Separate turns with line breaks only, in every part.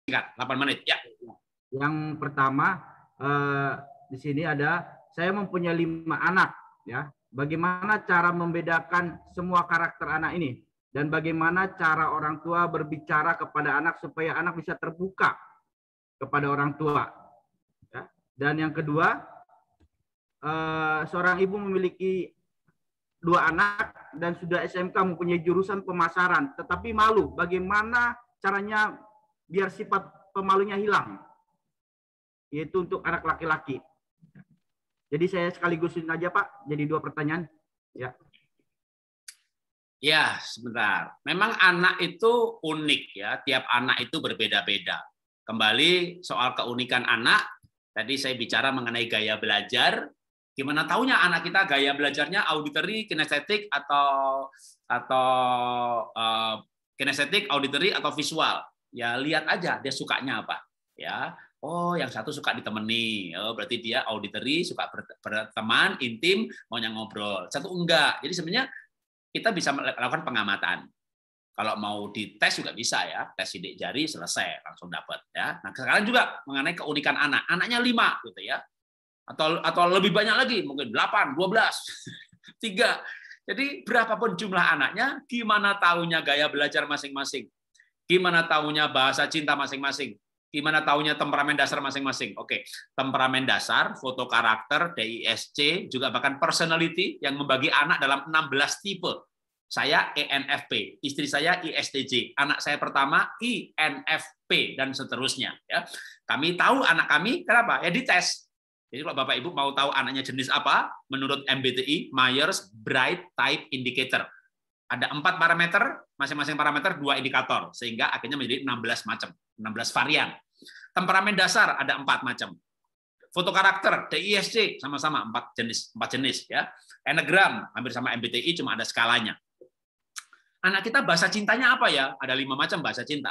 singkat, 8 menit. Ya.
Yang pertama, di sini ada, saya mempunyai 5 anak. Ya, bagaimana cara membedakan semua karakter anak ini? Dan bagaimana cara orang tua berbicara kepada anak supaya anak bisa terbuka kepada orang tua. Ya. Dan yang kedua, seorang ibu memiliki 2 anak dan sudah SMK, mempunyai jurusan pemasaran, tetapi malu. Bagaimana caranya biar sifat pemalunya hilang? Yaitu untuk anak laki-laki. Jadi saya sekaligusin aja Pak, jadi 2 pertanyaan. Ya.
Ya, sebentar. Memang anak itu unik ya, tiap anak itu berbeda-beda. Kembali soal keunikan anak, tadi saya bicara mengenai gaya belajar. Gimana taunya anak kita gaya belajarnya auditory, kinestetik atau kinestetik, auditory atau visual? Ya lihat aja dia sukanya apa. Ya, oh yang satu suka ditemani, oh berarti dia auditory, suka berteman, intim, maunya ngobrol. Satu enggak. Jadi sebenarnya kita bisa melakukan pengamatan. Kalau mau dites juga bisa ya, tes sidik jari selesai langsung dapat ya. Nah sekarang juga mengenai keunikan anak, anaknya 5 gitu ya, atau lebih banyak lagi, mungkin 8, 12, 3. Jadi berapapun jumlah anaknya, gimana tahunya gaya belajar masing-masing, gimana tahunya bahasa cinta masing-masing, gimana tahunya temperamen dasar masing-masing. Oke, temperamen dasar, foto karakter, DISC, juga bahkan personality yang membagi anak dalam 16 tipe. Saya ENFP, istri saya ISTJ, anak saya pertama INFP, dan seterusnya. Ya. Kami tahu anak kami, kenapa? Ya dites. Jadi kalau Bapak Ibu mau tahu anaknya jenis apa, menurut MBTI, Myers-Briggs Type Indicator. Ada 4 parameter, masing-masing parameter 2 indikator, sehingga akhirnya menjadi 16 macam, 16 varian. Temperamen dasar ada 4 macam. Foto karakter, DISC, sama-sama 4 jenis ya. Enneagram hampir sama MBTI, cuma ada skalanya. Anak kita bahasa cintanya apa ya? Ada 5 macam bahasa cinta.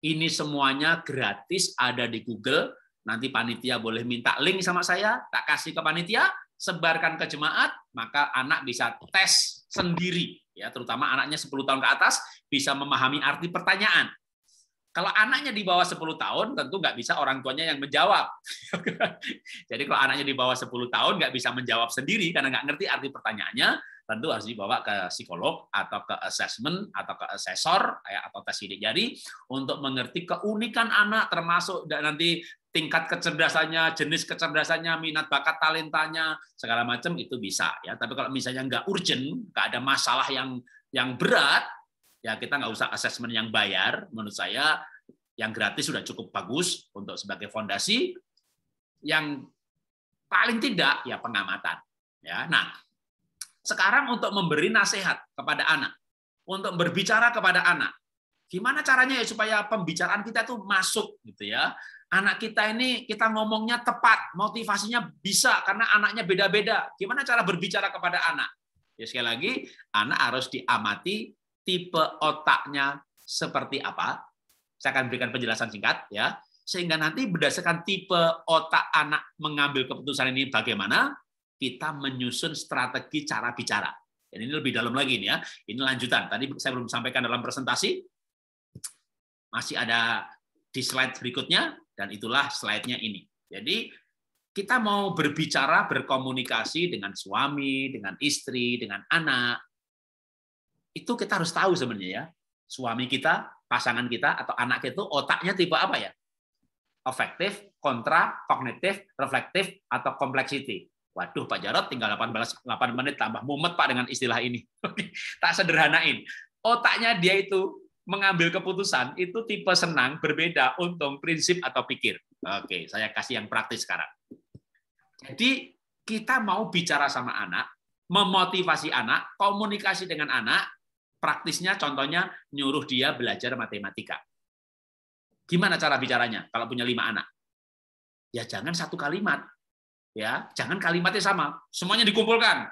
Ini semuanya gratis, ada di Google. Nanti panitia boleh minta link sama saya, tak kasih ke panitia, sebarkan ke jemaat, maka anak bisa tes sendiri. Ya, terutama anaknya 10 tahun ke atas bisa memahami arti pertanyaan. Kalau anaknya di bawah 10 tahun, tentu nggak bisa orang tuanya yang menjawab. Jadi kalau anaknya di bawah 10 tahun nggak bisa menjawab sendiri karena nggak ngerti arti pertanyaannya, tentu harus dibawa ke psikolog atau ke assessment atau ke asesor atau tes sidik jari untuk mengerti keunikan anak, termasuk nanti tingkat kecerdasannya, jenis kecerdasannya, minat bakat talentanya, segala macam itu bisa ya. Tapi kalau misalnya nggak urgent, nggak ada masalah yang berat, ya kita nggak usah asesmen yang bayar. Menurut saya yang gratis sudah cukup bagus untuk sebagai fondasi. Yang paling tidak ya pengamatan. Ya, nah sekarang untuk memberi nasihat kepada anak, untuk berbicara kepada anak, gimana caranya ya supaya pembicaraan kita tuh masuk gitu ya. Anak kita ini kita ngomongnya tepat, motivasinya bisa karena anaknya beda-beda. Gimana cara berbicara kepada anak? Ya sekali lagi, anak harus diamati tipe otaknya seperti apa. Saya akan berikan penjelasan singkat ya, sehingga nanti berdasarkan tipe otak anak mengambil keputusan ini bagaimana, kita menyusun strategi cara bicara. Dan ini lebih dalam lagi nih ya. Ini lanjutan. Tadi saya belum sampaikan dalam presentasi. Masih ada di slide berikutnya dan itulah slide-nya ini. Jadi kita mau berbicara, berkomunikasi dengan suami, dengan istri, dengan anak. Itu kita harus tahu sebenarnya ya. Suami kita, pasangan kita atau anak kita itu otaknya tipe apa ya? Afektif, kontra, kognitif, reflektif atau complexity. Waduh Pak Jarod tinggal 8 menit tambah mumet Pak dengan istilah ini. Tak sederhanain. Otaknya dia itu mengambil keputusan itu tipe senang, berbeda, untung, prinsip atau pikir. Oke, saya kasih yang praktis sekarang. Jadi kita mau bicara sama anak, memotivasi anak, komunikasi dengan anak, praktisnya contohnya nyuruh dia belajar matematika. Gimana cara bicaranya kalau punya 5 anak? Ya jangan satu kalimat. Ya, jangan kalimatnya sama, semuanya dikumpulkan.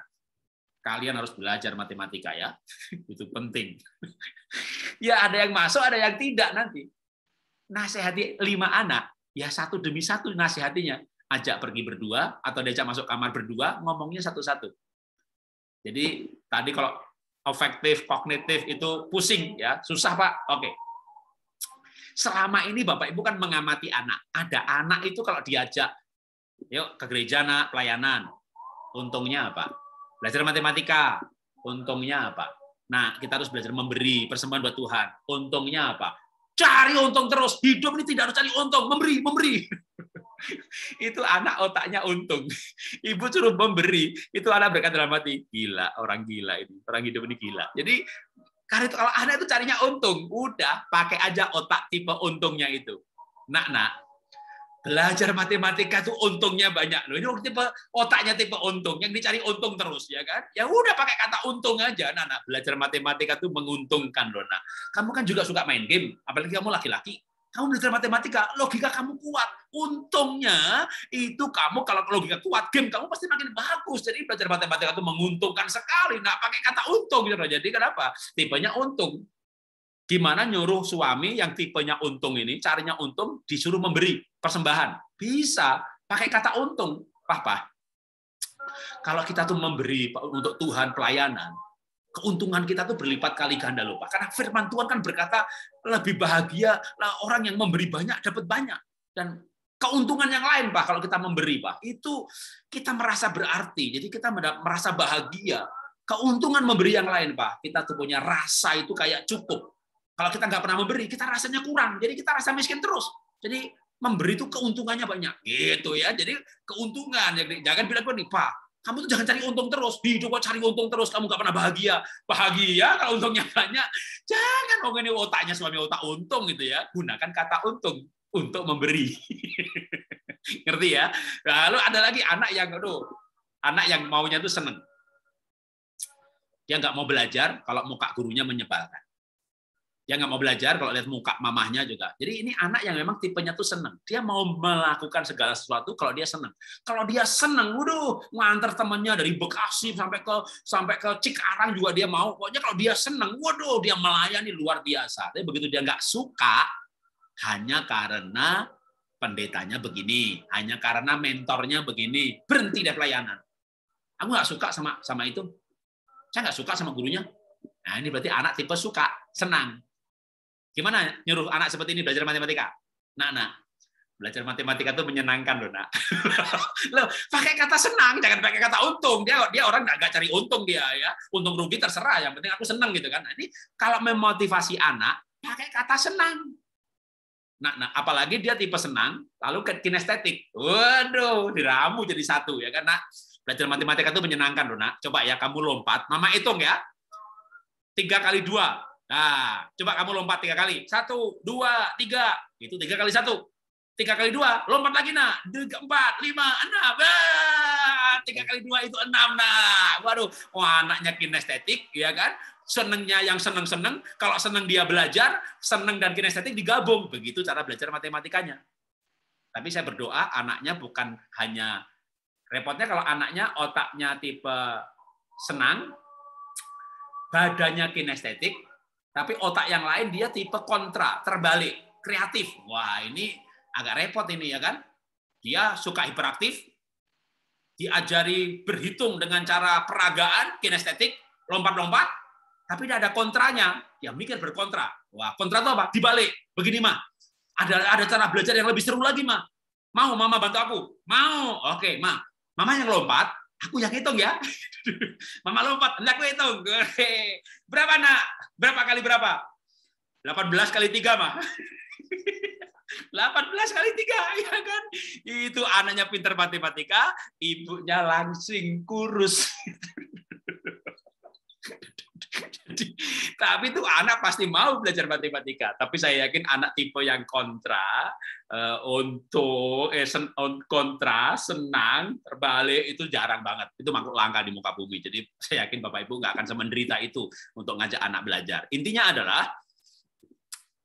Kalian harus belajar matematika ya, itu penting. Ya ada yang masuk, ada yang tidak nanti. Nasihati 5 anak, ya satu demi satu nasihatinya. Ajak pergi berdua atau diajak masuk kamar berdua, ngomongnya satu-satu. Jadi tadi kalau afektif, kognitif itu pusing ya, susah Pak. Oke. Selama ini Bapak Ibu kan mengamati anak. Ada anak itu kalau diajak, yuk ke gereja nak, pelayanan. Untungnya apa? Belajar matematika. Untungnya apa? Nah, kita harus belajar memberi persembahan buat Tuhan. Untungnya apa? Cari untung terus. Hidup ini tidak harus cari untung. Memberi. Itu anak otaknya untung. Ibu suruh memberi. Itu anak berkata dalam hati, gila, orang gila ini. Orang hidup ini gila. Jadi, karena itu kalau anak itu carinya untung, udah pakai aja otak tipe untungnya itu. Nak, belajar matematika tuh untungnya banyak loh. Ini tipe otaknya tipe untung, yang dicari untung terus, ya kan? Ya udah pakai kata untung aja. Nak, belajar matematika tuh menguntungkan loh, nak. Kamu kan juga suka main game, apalagi kamu laki-laki. Kamu belajar matematika, logika kamu kuat. Untungnya itu kamu kalau logika kuat, game kamu pasti makin bagus. Jadi belajar matematika itu menguntungkan sekali. Nah, pakai kata untung gitu. Jadi kenapa? Tipenya untung. Gimana nyuruh suami yang tipenya untung ini, carinya untung, disuruh memberi persembahan? Bisa pakai kata untung. Papa, kalau kita tuh memberi untuk Tuhan pelayanan, keuntungan kita tuh berlipat kali ganda loh, Pak. Karena firman Tuhan kan berkata lebih bahagia orang yang memberi banyak dapat banyak. Dan keuntungan yang lain, Pak, kalau kita memberi, Pak, itu kita merasa berarti. Jadi kita merasa bahagia. Keuntungan memberi yang lain, Pak, kita tuh punya rasa itu kayak cukup. Kalau kita nggak pernah memberi, kita rasanya kurang. Jadi kita rasa miskin terus. Jadi memberi itu keuntungannya banyak. Gitu ya. Jadi keuntungan. Jangan bilang nih, Pak, kamu tuh jangan cari untung terus. Hidup kok cari untung terus, kamu nggak pernah bahagia. Bahagia kalau untungnya banyak. Jangan ngomongin otaknya suami otak untung gitu ya. Gunakan kata untung untuk memberi. Ngerti ya? Lalu ada lagi anak yang maunya tuh seneng. Dia nggak mau belajar kalau muka gurunya menyebalkan. Dia nggak mau belajar kalau lihat muka mamahnya juga. Jadi ini anak yang memang tipenya tuh seneng. Dia mau melakukan segala sesuatu kalau dia seneng. Kalau dia seneng, nganter temannya dari Bekasi sampai ke Cikarang juga dia mau. Pokoknya kalau dia seneng, dia melayani luar biasa. Tapi begitu dia nggak suka, hanya karena pendetanya begini, hanya karena mentornya begini, berhenti deh pelayanan. Aku nggak suka sama itu. Saya nggak suka sama gurunya. Nah ini berarti anak tipe suka, senang. Gimana nyuruh anak seperti ini belajar matematika? Nah, belajar matematika itu menyenangkan loh, nak. Loh, pakai kata senang, jangan pakai kata untung. Dia orang nggak cari untung dia ya. Untung rugi terserah, yang penting aku senang gitu kan. Nah, ini kalau memotivasi anak, pakai kata senang. Nah, apalagi dia tipe senang, lalu ke kinestetik. Waduh, diramu jadi satu ya kan, nak. Belajar matematika itu menyenangkan loh, nak. Coba ya kamu lompat, mama hitung ya. 3 kali 2. Nah, coba kamu lompat 3 kali. 1, 2, 3. Itu 3 kali 1. 3 kali 2, lompat lagi, nak. 4, 5, 6. 3 kali 2 itu 6, nah. Waduh, anaknya kinestetik, ya kan? Senengnya yang seneng-seneng. Kalau seneng dia belajar, seneng dan kinestetik digabung. Begitu cara belajar matematikanya. Tapi saya berdoa anaknya bukan hanya, repotnya kalau anaknya otaknya tipe senang, badannya kinestetik, tapi otak yang lain dia tipe kontra, terbalik, kreatif. Wah, ini agak repot ini ya kan? Dia suka hiperaktif, diajari berhitung dengan cara peragaan, kinestetik, lompat-lompat, tapi tidak ada kontranya. Dia mikir berkontra. Wah, kontra itu apa? Dibalik. Begini, mah. Ada cara belajar yang lebih seru lagi, mah. Mau mama bantu aku? Mau. Oke, mah. Mama yang lompat, aku yang hitung ya. Mama lompat, aku hitung. Berapa, nak? Berapa kali berapa? 18 kali 3, mah. 18 kali 3, ya kan? Itu anaknya pintar matematika, ibunya langsing kurus. Tapi itu anak pasti mau belajar matematika. Tapi saya yakin anak tipe yang kontra, kontra, senang, terbalik, itu jarang banget. Itu makhluk langka di muka bumi. Jadi saya yakin Bapak Ibu nggak akan semenderita itu untuk ngajak anak belajar. Intinya adalah,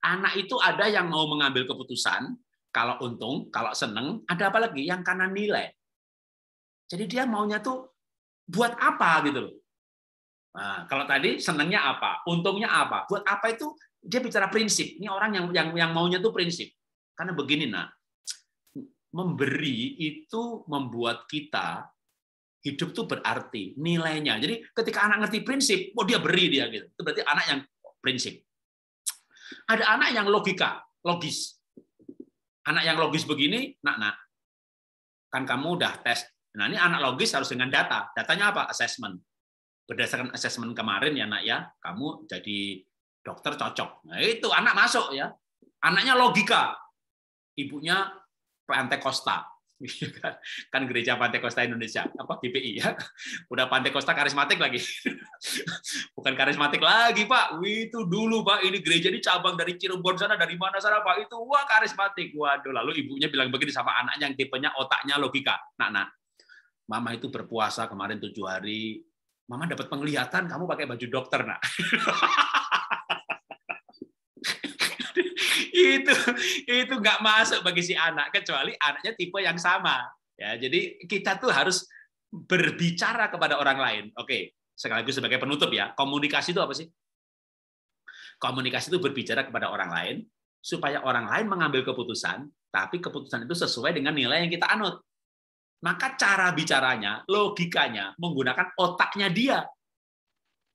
anak itu ada yang mau mengambil keputusan, kalau untung, kalau seneng, ada apa lagi? Yang karena nilai. Jadi dia maunya tuh buat apa gitu loh. Nah, kalau tadi senangnya apa, untungnya apa, buat apa itu dia bicara prinsip. Ini orang yang maunya tuh prinsip. Karena begini, nak, memberi itu membuat kita hidup tuh berarti nilainya. Jadi ketika anak ngerti prinsip, dia beri dia gitu. Itu berarti anak yang prinsip. Ada anak yang logika. logis. Anak yang logis begini, nak, kan kamu udah tes. Nah, ini anak logis harus dengan data. Datanya apa? Assessment. Berdasarkan assessment kemarin ya, nak ya, kamu jadi dokter cocok. Nah, itu anak masuk ya. Anaknya logika. Ibunya Pantai Costa. Kan gereja Pantai Costa Indonesia, apa GPI ya. Udah Pantai Costa karismatik lagi. Bukan karismatik lagi, Pak. Itu dulu, Pak. Ini gereja ini cabang dari Cirebon sana, dari mana sana, Pak. Itu wah karismatik. Waduh, lalu ibunya bilang begini sama anaknya yang tipenya otaknya logika. Nak, Mama itu berpuasa kemarin 7 hari. Mama dapat penglihatan kamu pakai baju dokter, nak. itu nggak masuk bagi si anak, kecuali anaknya tipe yang sama ya. Jadi kita tuh harus berbicara kepada orang lain. Oke, sekaligus sebagai penutup ya, komunikasi itu apa sih? Komunikasi itu berbicara kepada orang lain supaya orang lain mengambil keputusan, tapi keputusan itu sesuai dengan nilai yang kita anut. Maka cara bicaranya, logikanya menggunakan otaknya dia.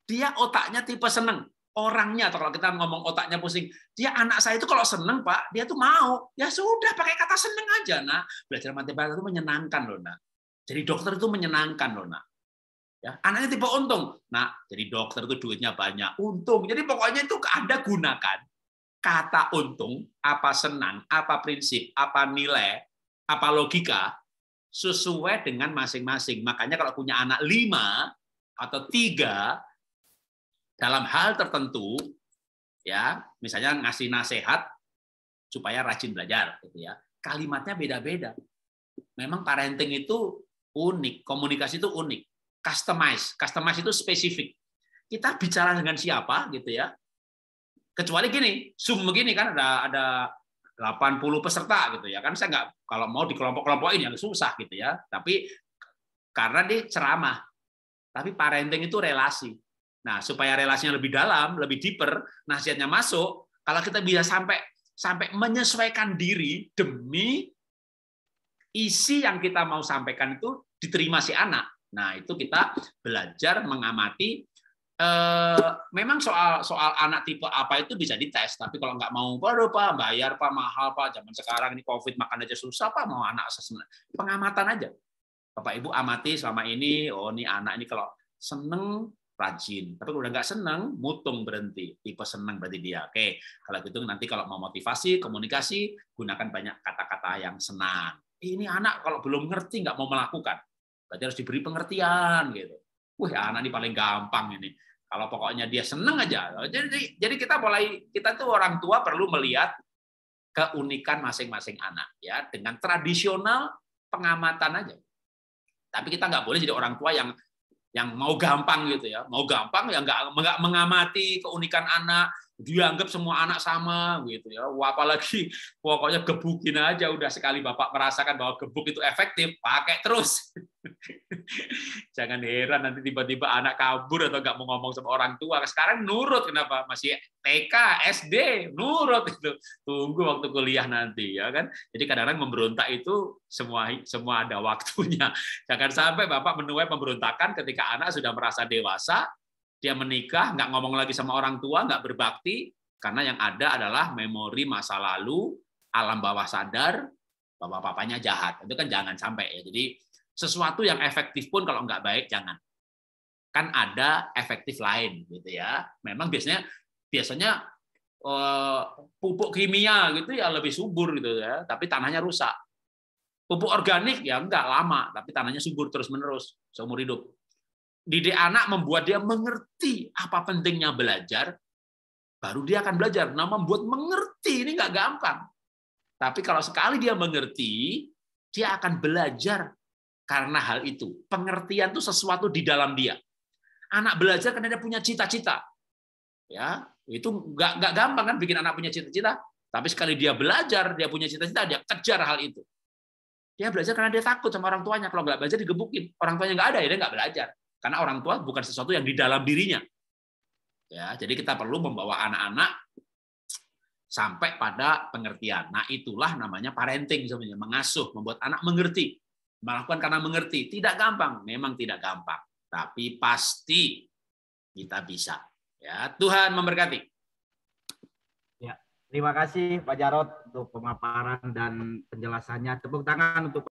Dia otaknya tipe seneng. Orangnya, atau kalau kita ngomong otaknya pusing, dia anak saya itu kalau seneng, Pak, dia tuh mau. Ya sudah, pakai kata seneng aja, nak. Belajar matematika itu menyenangkan loh, nak. Jadi dokter itu menyenangkan loh, nak. Ya, anaknya tipe untung. Nah, jadi dokter itu duitnya banyak. Untung. Jadi pokoknya itu Anda gunakan kata untung, apa senang, apa prinsip, apa nilai, apa logika, sesuai dengan masing-masing. Makanya kalau punya anak 5 atau 3, dalam hal tertentu, ya, misalnya ngasih nasihat supaya rajin belajar, gitu ya. Kalimatnya beda-beda. Memang parenting itu unik, komunikasi itu unik, customize itu spesifik. Kita bicara dengan siapa, gitu ya. Kecuali gini, Zoom begini kan ada 80 peserta, gitu ya. Kan saya nggak, kalau mau di kelompok-kelompokin yang susah, gitu ya. Tapi karena dia ceramah. Tapi parenting itu relasi. Nah, supaya relasinya lebih dalam, lebih deeper, nasihatnya masuk, kalau kita bisa sampai menyesuaikan diri demi isi yang kita mau sampaikan itu diterima si anak. Nah, itu kita belajar mengamati. Memang soal anak tipe apa itu bisa dites, tapi kalau nggak mau, waduh Pak, bayar Pak, mahal Pak, zaman sekarang ini COVID makan aja susah Pak, mau anak assessment. Pengamatan aja. Bapak Ibu amati selama ini, oh ini anak ini kalau seneng rajin, tapi kalau udah nggak seneng, mutung berhenti. Tipe seneng berarti dia. Oke, kalau gitu nanti kalau mau motivasi, komunikasi, gunakan banyak kata-kata yang senang. Ini anak kalau belum ngerti nggak mau melakukan, berarti harus diberi pengertian gitu. Wah, anak ini paling gampang ini. Kalau pokoknya dia seneng aja. Jadi kita tuh orang tua perlu melihat keunikan masing-masing anak ya, dengan tradisional pengamatan aja. Tapi kita nggak boleh jadi orang tua yang mau gampang gitu ya, mau gampang ya nggak mengamati keunikan anak, dianggap semua anak sama gitu ya. Wah, apalagi pokoknya gebukin aja udah, sekali Bapak merasakan bahwa gebuk itu efektif, pakai terus. Jangan heran nanti tiba-tiba anak kabur atau nggak mau ngomong sama orang tua. Sekarang nurut, kenapa? Masih TK, SD, nurut itu. Tunggu waktu kuliah nanti ya kan. Jadi kadang-kadang memberontak itu semua ada waktunya. Jangan sampai Bapak menuai pemberontakan ketika anak sudah merasa dewasa, dia menikah, nggak ngomong lagi sama orang tua, nggak berbakti, karena yang ada adalah memori masa lalu, alam bawah sadar, bapak-bapaknya jahat. Itu kan jangan sampai ya. Jadi sesuatu yang efektif pun kalau nggak baik jangan. Kan ada efektif lain gitu ya. Memang biasanya pupuk kimia gitu ya lebih subur gitu ya, tapi tanahnya rusak. Pupuk organik ya enggak lama, tapi tanahnya subur terus-menerus seumur hidup. Didik anak membuat dia mengerti apa pentingnya belajar, baru dia akan belajar. Nah, membuat mengerti ini nggak gampang. Tapi kalau sekali dia mengerti, dia akan belajar. Karena hal itu, pengertian itu sesuatu di dalam dia. Anak belajar karena dia punya cita-cita. Ya, itu nggak gampang kan bikin anak punya cita-cita. Tapi sekali dia belajar, dia punya cita-cita, dia kejar hal itu. Dia belajar karena dia takut sama orang tuanya. Kalau nggak belajar digebukin. Orang tuanya nggak ada, ya dia nggak belajar. Karena orang tua bukan sesuatu yang di dalam dirinya. Ya, jadi kita perlu membawa anak-anak sampai pada pengertian. Nah, itulah namanya parenting sebenarnya, mengasuh, membuat anak mengerti. Melakukan karena mengerti. Tidak gampang, memang tidak gampang. Tapi pasti kita bisa. Ya, Tuhan memberkati.
Ya, Terima kasih Pak Jarod untuk pemaparan dan penjelasannya. Tepuk tangan untuk